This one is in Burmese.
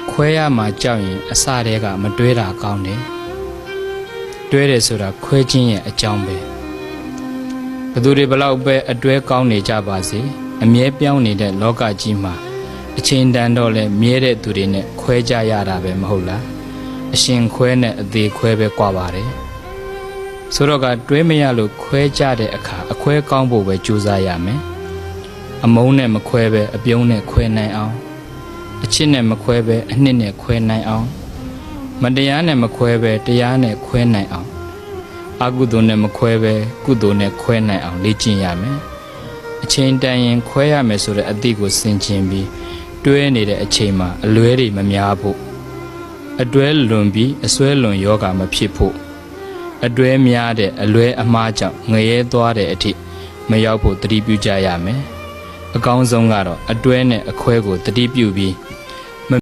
ခွဲရမှာကြောက်ရင်အစတည်းကမတွေးတာကောင်းတယ်တွေးတယ်ဆိုတာခွဲခြင်းရဲ့အကြောင်းပဲဘသူတွေဘလောက်ပဲအတွဲကောင်းနေကြပါစေအမြဲပြောင်းနေတဲ့လောကကြီးမှာအချိန်တန်တော့လဲမြဲတဲ့သူတွေနဲ့ခွဲကြရတာပဲမဟုတ်လားအရှင်ခွဲနဲ့အသေးခွဲပဲကွာပါတယ်ဆိုတော့ကတွေးမရလို့ခွဲကြတဲ့အခါအခွဲကောင်းဖို့ပဲကြိုးစားရမယ်အမုန်းနဲ့မခွဲပဲအပြုံးနဲ့ခွဲနိုင်အောင်အချစ်နဲ့မခွဲပဲအနှစ်နဲ့ခွဲနိုင်အောင်မတရားနဲ့မခွဲပဲတရားနဲ့ခွဲနိုင်အောင်အကုသိုလ်နဲ့မခွဲပဲကုသိုလ်နဲ့ခွဲနိုင်အောင်လေ့ကျင့်ရမယ်အချိန်တန်ရင်ခွဲရမယ်ဆိုတဲ့အသည့်ကိုဆင်ခြင်ပြီးတွဲနေတဲ့အချိန်မှာအလွဲတွေမများဖို့အတွဲလွန်ပြီးအစွဲလွန်ယောဂမဖြစ်ဖို့အတွဲများတဲ့အလွဲအမှားကြောင့်ငရဲသွားတဲ့အထိမရောက်ဖို့တတိပြုကြရမယ်အကောင်းဆုံးကတော့အတွဲနဲ့အခွဲကိုတတိပြုပြီး